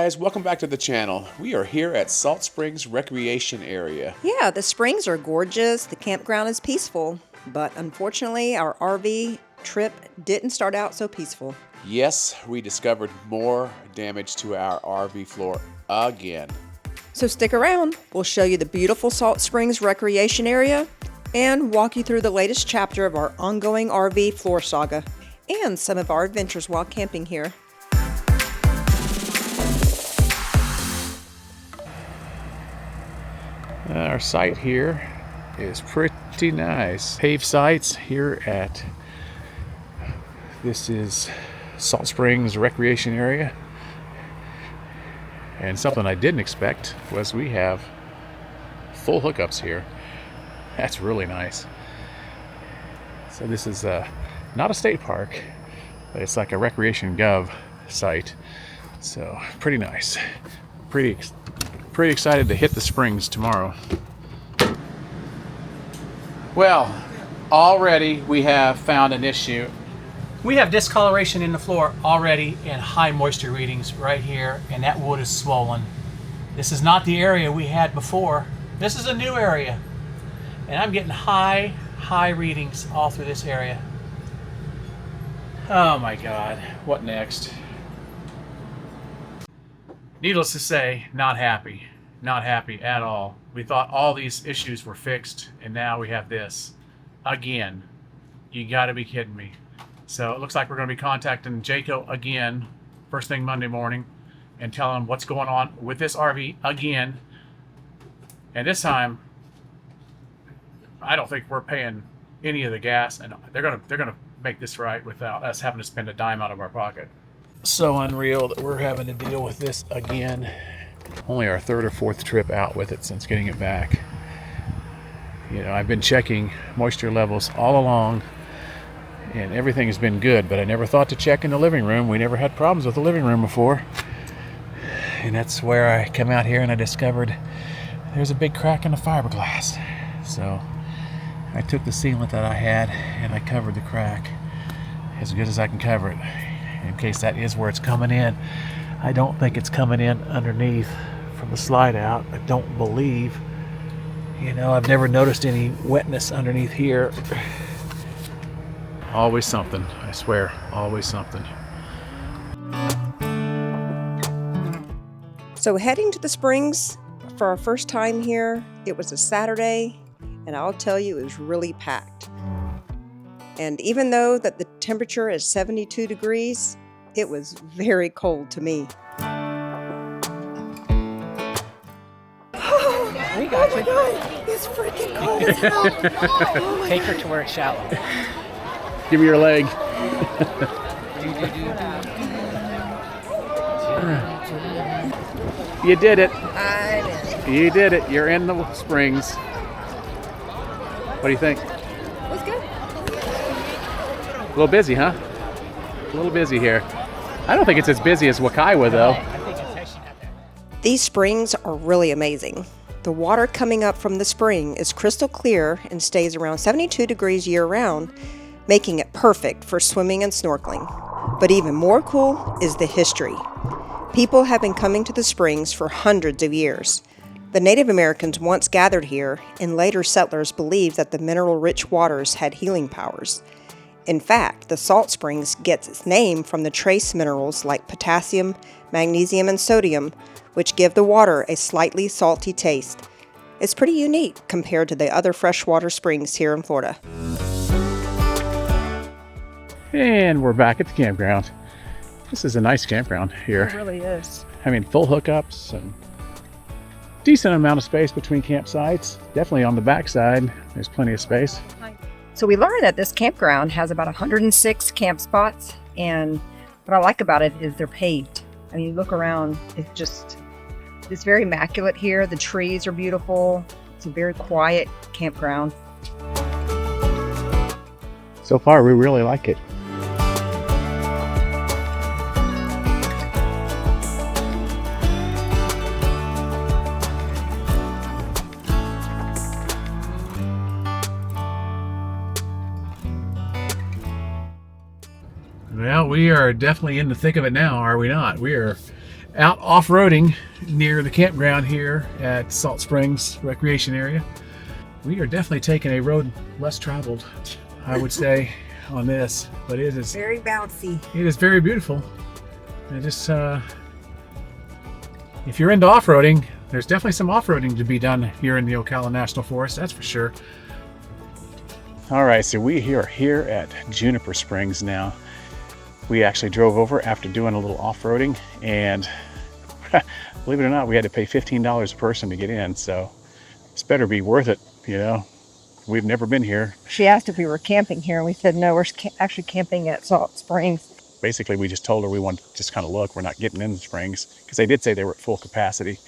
guys, welcome back to the channel. We are here at Salt Springs Recreation Area. Yeah, the springs are gorgeous, the campground is peaceful, but unfortunately our RV trip didn't start out so peaceful. Yes, we discovered more damage to our RV floor again. So stick around, we'll show you the beautiful Salt Springs Recreation Area and walk you through the latest chapter of our ongoing RV floor saga and some of our adventures while camping here. Our site here is pretty nice. Paved sites here at, this is Salt Springs Recreation Area. And something I didn't expect was we have full hookups here. That's really nice. So this is not a state park, but it's like a recreation gov site. So pretty nice. Pretty excited to hit the springs tomorrow. Well, already we have found an issue. We have discoloration in the floor already and high moisture readings right here, and that wood is swollen. This is not the area we had before. This is a new area, and I'm getting high readings all through this area. Oh my God, what next? Needless to say, not happy at all. We thought all these issues were fixed, and now we have this again. You gotta be kidding me. So it looks like we're going to be contacting Jaco again first thing Monday morning and telling him what's going on with this RV again. And this time, I don't think we're paying any of the gas, and they're gonna make this right without us having to spend a dime out of our pocket. So unreal that we're having to deal with this again. Only our third or fourth trip out with it since getting it back. You know, I've been checking moisture levels all along, and everything has been good, but I never thought to check in the living room. We never had problems with the living room before. And that's where I come out here and I discovered there's a big crack in the fiberglass. So I took the sealant that I had and I covered the crack as good as I can cover it, in case that is where it's coming in. I don't think it's coming in underneath from the slide out. I don't believe. You know, I've never noticed any wetness underneath here. Always something, I swear, always something. So heading to the springs for our first time here, it was a Saturday, and I'll tell you it was really packed. And even though that the temperature is 72 degrees, it was very cold to me. We got you. Oh my God, it's freaking cold as hell. Take her to where it's shallow. Give me your leg. You did it. I did. You did it. You're in the springs. What do you think? It was good. A little busy, huh? A little busy here. I don't think it's as busy as Wakaiwa, though. These springs are really amazing. The water coming up from the spring is crystal clear and stays around 72 degrees year-round, making it perfect for swimming and snorkeling. But even more cool is the history. People have been coming to the springs for hundreds of years. The Native Americans once gathered here, and later settlers believed that the mineral-rich waters had healing powers. In fact, the salt springs gets its name from the trace minerals like potassium, magnesium, and sodium, which give the water a slightly salty taste. It's pretty unique compared to the other freshwater springs here in Florida. And we're back at the campground. This is a nice campground here. It really is. I mean, full hookups and decent amount of space between campsites. Definitely on the backside, there's plenty of space. So we learned that this campground has about 106 camp spots, and what I like about it is they're paved. I mean, you look around, it's very immaculate here. The trees are beautiful. It's a very quiet campground. So far, we really like it. Well, we are definitely in the thick of it now, are we not? We are out off-roading near the campground here at Salt Springs Recreation Area. We are definitely taking a road less traveled, I would say, on this, but it is Very bouncy. it is very beautiful. And just if you're into off-roading, there's definitely some off-roading to be done here in the Ocala National Forest, that's for sure. All right, so we are here at Juniper Springs now. We actually drove over after doing a little off-roading, and believe it or not, we had to pay $15 a person to get in, so it's better be worth it, you know. We've never been here. She asked if we were camping here, and we said no, we're actually camping at Salt Springs. Basically, we just told her we want to just kind of look. We're not getting in the springs, because they did say they were at full capacity.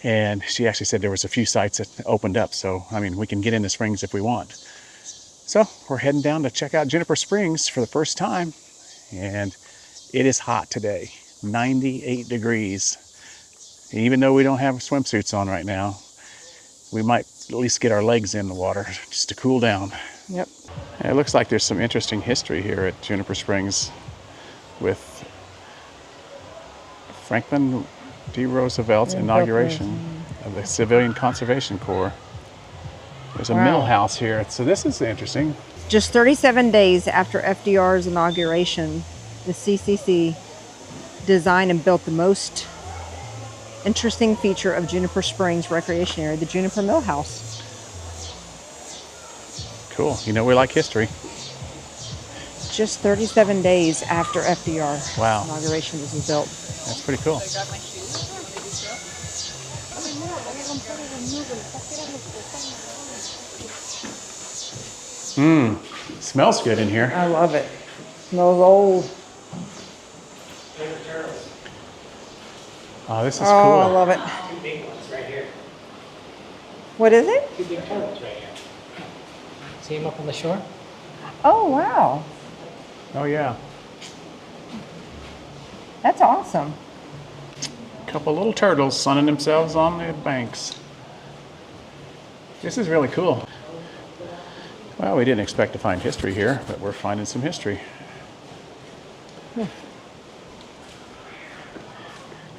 And she actually said there was a few sites that opened up, so, I mean, we can get in the springs if we want. So, we're heading down to check out Juniper Springs for the first time. And it is hot today, 98 degrees. Even though we don't have swimsuits on right now, we might at least get our legs in the water just to cool down. Yep. And it looks like there's some interesting history here at Juniper Springs with Franklin D. Roosevelt's inauguration of the Civilian Conservation Corps. There's a mill house here, so this is interesting. Just 37 days after FDR's inauguration, the CCC designed and built the most interesting feature of Juniper Springs Recreation Area, the Juniper Mill House. Cool. You know we like history. Just 37 days after FDR Wow. inauguration was built. That's pretty cool. Smells good in here. I love it. Smells old. Oh, this is Oh, cool. I love it. Two big ones right here. What is it? Two big turtles right here. See them up on the shore? Oh, wow. Oh yeah. That's awesome. A couple little turtles sunning themselves on the banks. This is really cool. Well, we didn't expect to find history here, but we're finding some history.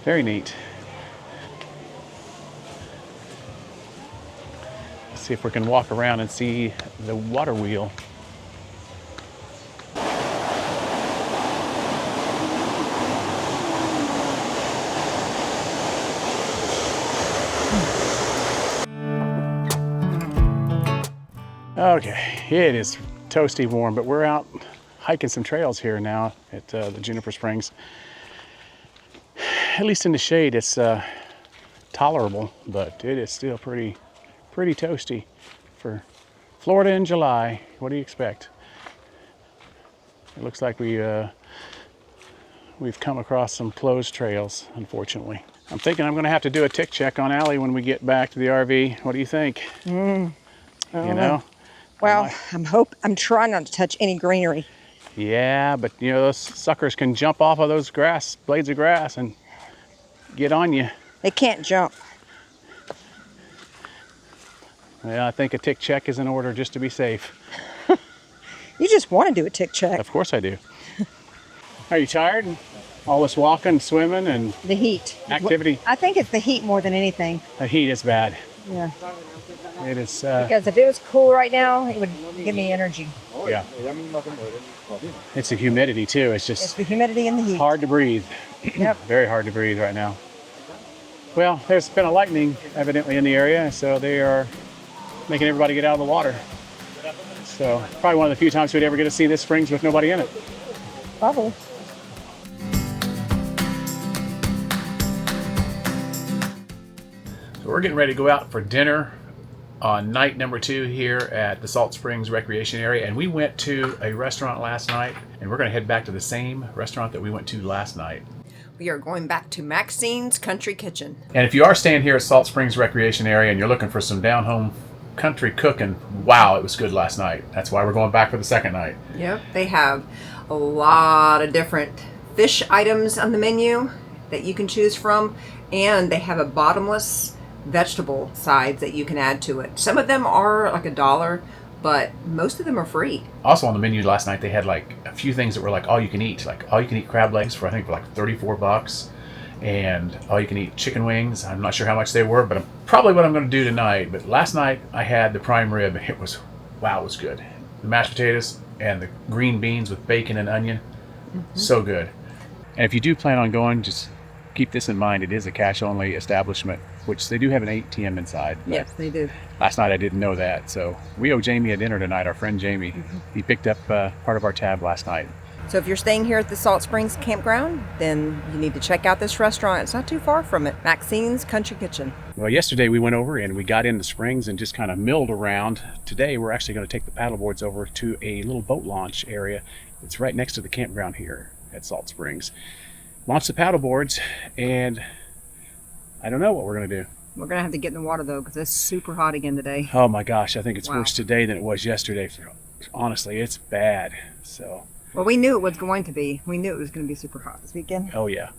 Very neat. Let's see if we can walk around and see the water wheel. Okay, it is toasty warm, but we're out hiking some trails here now at the Juniper Springs. At least in the shade, it's tolerable, but it is still pretty toasty for Florida in July. What do you expect? It looks like we've come across some closed trails, unfortunately. I'm thinking I'm going to have to do a tick check on Allie when we get back to the RV. What do you think? You know? Well, I'm trying not to touch any greenery. Yeah, but you know, those suckers can jump off of those blades of grass and get on you. They can't jump. Well, I think a tick check is in order just to be safe. You just want to do a tick check. Of course I do. Are you tired? All this walking, swimming, and The heat. activity. I think it's the heat more than anything. The heat is bad. Yeah. It is, Because if it was cool right now, it would give me energy. yeah. It's the humidity too. It's It's just the humidity and the heat. hard to breathe. Yep. Very hard to breathe right now. Well, there's been a lightning evidently in the area, so they are making everybody get out of the water. So probably one of the few times we'd ever get to see this springs with nobody in it. Probably. So we're getting ready to go out for dinner on night number 2 here at the Salt Springs Recreation Area, and we went to a restaurant last night, and we're going to head back to the same restaurant that we went to last night. We are going back to Maxine's Country Kitchen. And if you are staying here at Salt Springs Recreation Area and you're looking for some down-home country cooking, wow, it was good last night. That's why we're going back for the second night. Yep, they have a lot of different fish items on the menu that you can choose from, and they have a bottomless vegetable sides that you can add to it. Some of them are like $1, but most of them are free. Also on the menu last night, they had like a few things that were like all you can eat crab legs for I think for like $34. and all you can eat chicken wings. I'm not sure how much they were, but probably what I'm going to do tonight. But last night I had the prime rib. It was, wow, it was good. The mashed potatoes and the green beans with bacon and onion, so good. And if you do plan on going, just keep this in mind. It is a cash-only establishment, which they do have an ATM inside. Yes, they do. Last night I didn't know that, so we owe Jamie a dinner tonight. Our friend Jamie, he picked up part of our tab last night. So if you're staying here at the Salt Springs Campground, then you need to check out this restaurant. It's not too far from it. Maxine's Country Kitchen. Well, yesterday we went over and we got in the springs and just kind of milled around. Today we're actually going to take the paddleboards over to a little boat launch area. It's right next to the campground here at Salt Springs. Launch the paddleboards, and I don't know what we're going to do. We're going to have to get in the water, though, because it's super hot again today. Oh my gosh, I think it's Wow. worse today than it was yesterday. Honestly, it's bad. So, Well, we knew it was going to be. We knew it was going to be super hot this weekend. oh yeah.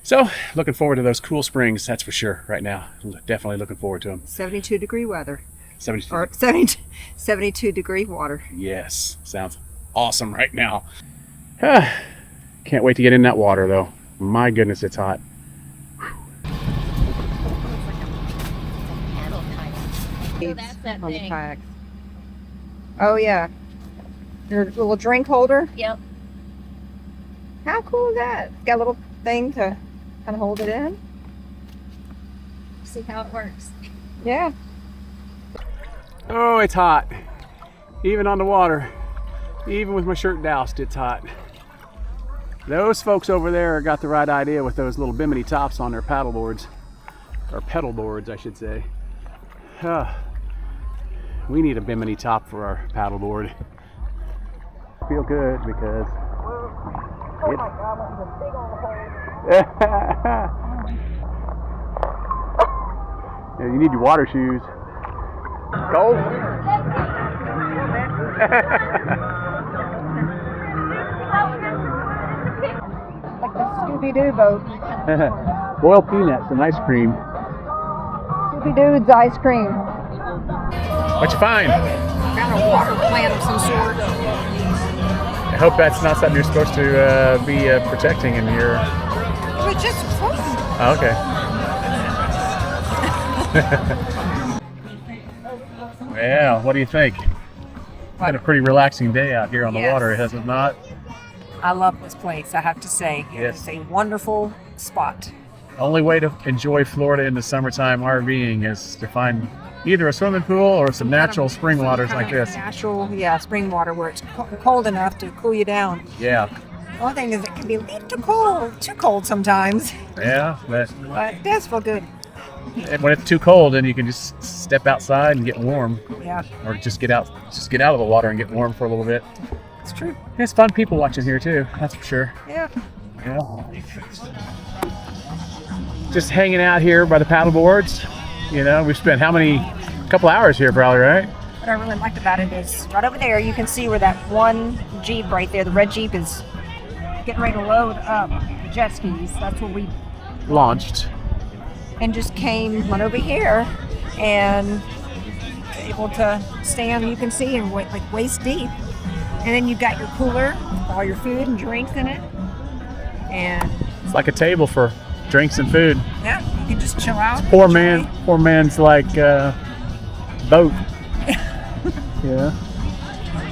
So, looking forward to those cool springs, that's for sure, right now. Definitely looking forward to them. 72-degree weather. 72. Or 72-degree water. Yes, sounds awesome right now. Can't wait to get in that water, though. My goodness, it's hot. So that's that On the thing. kayaks. Oh, yeah. Your little drink holder. Yep. How cool is that? It's got a little thing to kind of hold it in. See how it works. Yeah. Oh, it's hot. Even on the water. Even with my shirt doused, it's hot. Those folks over there got the right idea with those little bimini tops on their paddle boards. Or pedal boards, I should say. We need a bimini top for our paddle board. Feel good because Oh, my God, that was a big old hole. yeah, you need your water shoes. Cold? Like the Scooby-Doo boat. Boiled peanuts and ice cream. Scooby-Doo's ice cream. What'd you find? Found a water plant of some sort. I hope that's not something you're supposed to be protecting in your... It was just floating. Oh, okay. Well, what do you think? Been a pretty relaxing day out here on the Yes. water, has it not? I love this place, I have to say. Yes. It's a wonderful spot. Only way to enjoy Florida in the summertime RVing is to find either a swimming pool or some natural spring waters like this. Natural, spring water where it's cold enough to cool you down. Yeah, The only thing is it can be a little too cold sometimes, yeah. But but it does feel good. when it's too cold, then you can just step outside and get warm, Yeah, or just get out of the water and get warm for a little bit. it's true. It's fun people watching here too, that's for sure. Yeah. Yeah. Just hanging out here by the paddle boards. You know, we've spent couple hours here probably, right? What I really liked about it is right over there you can see where that one Jeep right there, the red Jeep, is getting ready to load up the jet skis. That's where we Launched. and just went over here and able to stand, you can see, and like waist deep. And then you've got your cooler with all your food and drinks in it. And It's like a table for drinks and food. yeah, you can just chill out. Poor man's like boat. Yeah.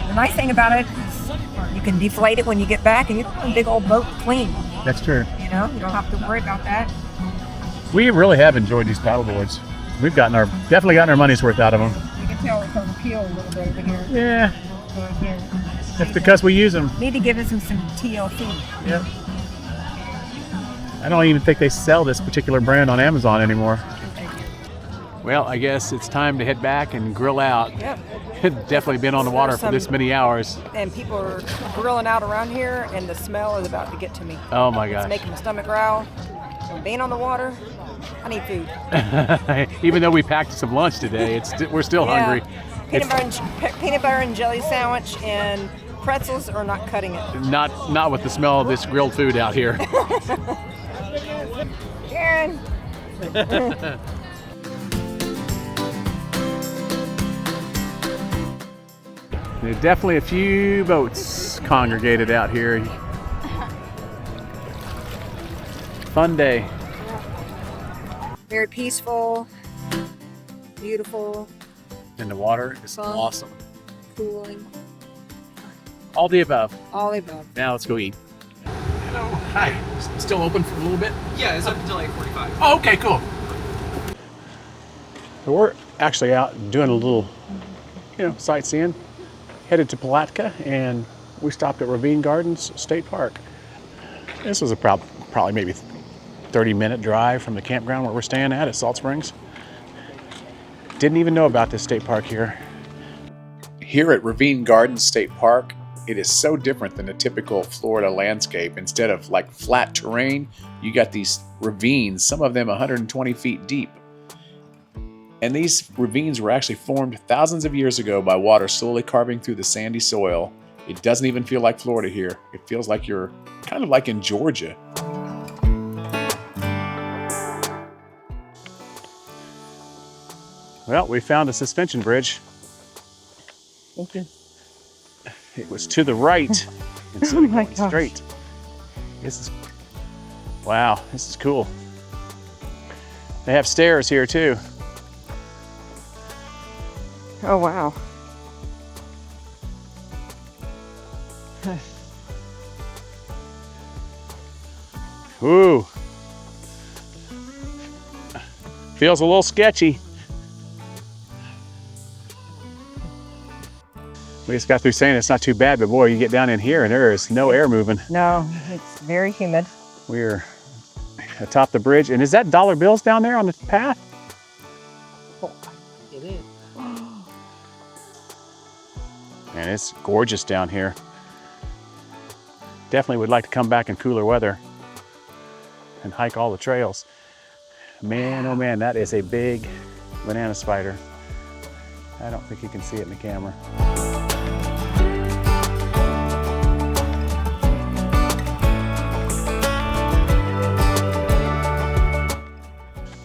The nice thing about it is you can deflate it when you get back and you can a big old boat clean. That's true. You know, you don't have to worry about that. We really have enjoyed these paddle boards. We've definitely gotten our money's worth out of them. You can tell it's on the peel a little bit over here. Yeah, Over here. that's because we use them. Need to give us some TLC. Yep. I don't even think they sell this particular brand on Amazon anymore. Well, I guess it's time to head back and grill out. Yep. Definitely been on the water for this many hours. And people are grilling out around here, and the smell is about to get to me. Oh my It's gosh. making my stomach growl. Being on the water, I need food. Even though we packed some lunch today, we're still hungry. Peanut butter and jelly sandwich and pretzels are not cutting it. Not with the smell of this grilled food out here. Karen. There's definitely a few boats congregated out here. fun day. Very peaceful, beautiful, And the water is Fun. awesome. cooling, All the above. all the above. Now let's go eat. Hello. Hi. Still open for a little bit? Yeah, it's up until 8:45. Oh, okay, cool. So we're actually out doing a little, sightseeing. Headed to Palatka, and we stopped at Ravine Gardens State Park. This was a probably maybe 30-minute drive from the campground where we're staying at Salt Springs. Didn't even know about this state park here. Here at Ravine Gardens State Park, it is so different than a typical Florida landscape. Instead of like flat terrain, you got these ravines, some of them 120 feet deep. And these ravines were actually formed thousands of years ago by water slowly carving through the sandy soil. It doesn't even feel like Florida here. It feels like you're kind of like in Georgia. Well, we found a suspension bridge. Thank you. It was to the right instead of going straight. Wow, this is cool. They have stairs here too. Oh, wow. Ooh. Feels a little sketchy. We just got through saying it's not too bad, but boy, you get down in here and there is no air moving. No, it's very humid. We're atop the bridge. And is that dollar bills down there on the path? It is. Man, it's gorgeous down here. Definitely would like to come back in cooler weather and hike all the trails. Man, oh man, that is a big banana spider. I don't think you can see it in the camera.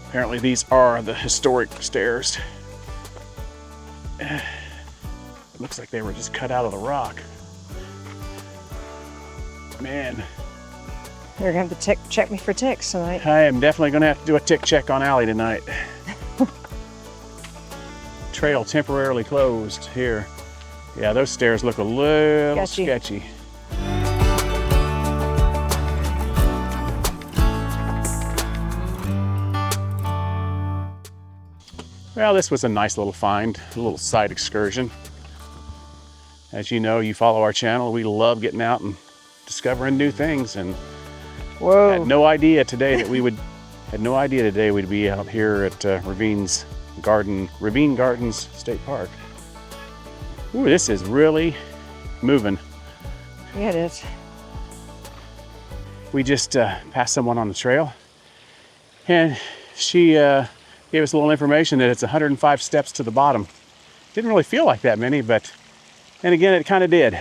Apparently these are the historic stairs. It looks like they were just cut out of the rock. Man. You're gonna have to check me for ticks tonight. I am definitely gonna have to do a tick check on Allie tonight. Trail temporarily closed here. Yeah, those stairs look a little sketchy. Well, this was a nice little find, a little side excursion. As you know, you follow our channel, we love getting out and discovering new things, and Whoa. had no idea today we'd be out here at Ravine Gardens State Park. Ooh, this is really moving. Yeah, it is. We just passed someone on the trail, and she gave us a little information that it's 105 steps to the bottom. Didn't really feel like that many, but then again, it kind of did.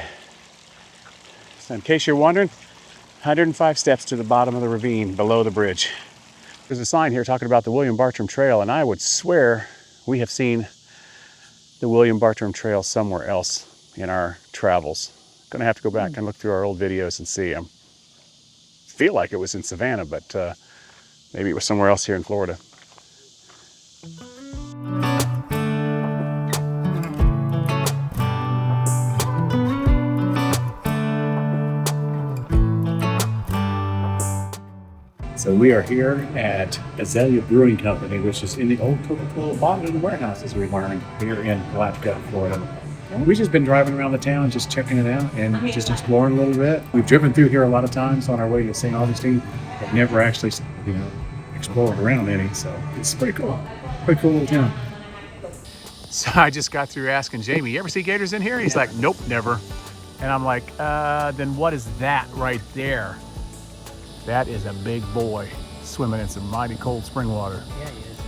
So in case you're wondering, 105 steps to the bottom of the ravine below the bridge. There's a sign here talking about the William Bartum Trail, and I would swear we have seen the William Bartum Trail somewhere else in our travels. Gonna have to go back and look through our old videos and see them. Feel like it was in Savannah, but maybe it was somewhere else here in Florida. So we are here at Aelia Brewing Company, which is in the old Coca-Cola bottling warehouses we learned here in Alligators, Florida. We've just been driving around the town, just checking it out and just exploring a little bit. We've driven through here a lot of times on our way to St. Augustine, but never actually, explored around any. So it's pretty cool. Pretty cool little town. So I just got through asking Jamie, you ever see gators in here? And he's like, nope, never. And I'm like, then what is that right there? That is a big boy swimming in some mighty cold spring water. Yeah, he is.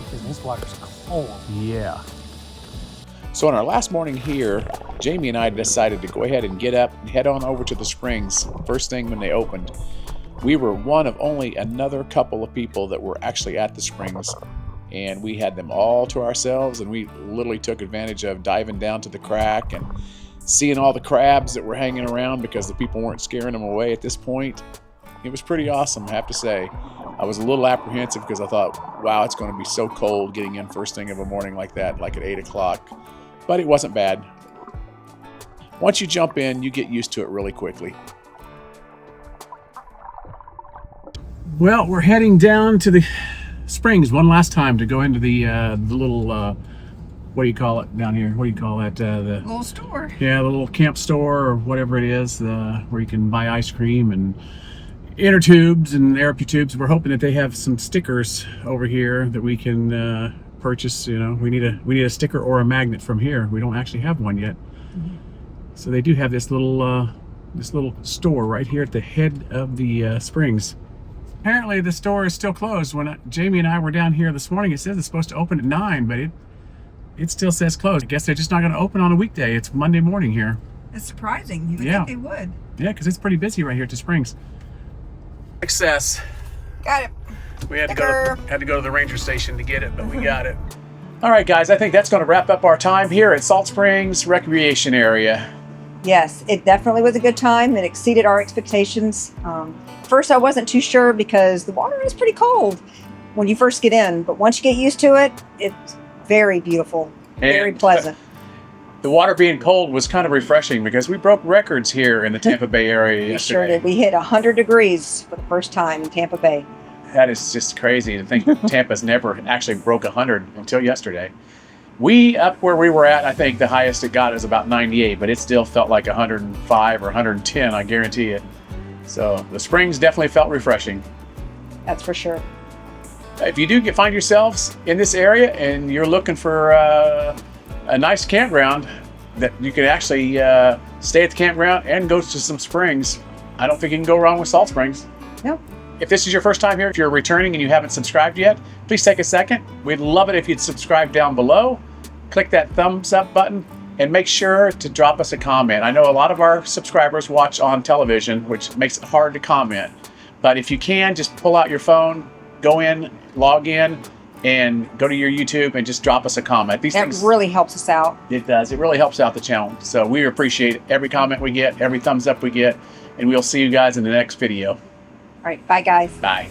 Because this water's cold. Yeah. So on our last morning here, Jamie and I decided to go ahead and get up and head on over to the springs first thing when they opened. We were one of only another couple of people that were actually at the springs, and we had them all to ourselves, and we literally took advantage of diving down to the crack and seeing all the crabs that were hanging around because the people weren't scaring them away at this point. It was pretty awesome, I have to say. I was a little apprehensive because I thought, wow, it's going to be so cold getting in first thing of a morning like that, like at 8 o'clock. But it wasn't bad. Once you jump in, you get used to it really quickly. Well, we're heading down to the springs one last time to go into the little, what do you call it down here? What do you call that? The Little store. Yeah, the little camp store or whatever it is, where you can buy ice cream and inner tubes and air tubes. We're hoping that they have some stickers over here that we can purchase. You know, we need a sticker or a magnet from here. We don't actually have one yet. So they do have this little store right here at the head of the springs. Apparently the store is still closed. When Jamie and I were down here this morning, it says it's supposed to open at 9, but it still says closed. I guess they're just not going to open on a weekday. It's Monday morning here. It's surprising. You would Yeah. think they would. Yeah, because it's pretty busy right here at the springs. Success. Got it. We had to go to the ranger station to get it, but we got it. All right, guys, I think that's going to wrap up our time here at Salt Springs Recreation Area. Yes, it definitely was a good time. It exceeded our expectations. First, I wasn't too sure because the water is pretty cold when you first get in, but once you get used to it, it's very beautiful, very And pleasant. The water being cold was kind of refreshing because we broke records here in the Tampa Bay area We yesterday. sure did. We hit 100 degrees for the first time in Tampa Bay. That is just crazy to think that Tampa's never actually broke 100 until yesterday. We, up where we were at, I think the highest it got is about 98, but it still felt like 105 or 110, I guarantee it. So the springs definitely felt refreshing. That's for sure. If you do find yourselves in this area and you're looking for a nice campground that you can actually stay at the campground and go to some springs, I don't think you can go wrong with Salt Springs. No. If this is your first time here, if you're returning and you haven't subscribed yet, please take a second. We'd love it if you'd subscribe down below. Click that thumbs up button and make sure to drop us a comment. I know a lot of our subscribers watch on television, which makes it hard to comment. But if you can, just pull out your phone, go in, log in, and go to your YouTube and just drop us a comment. These That things, really helps us out. it does. It really helps out the channel. So we appreciate every comment we get, every thumbs up we get, and we'll see you guys in the next video. All right. Bye, guys. Bye.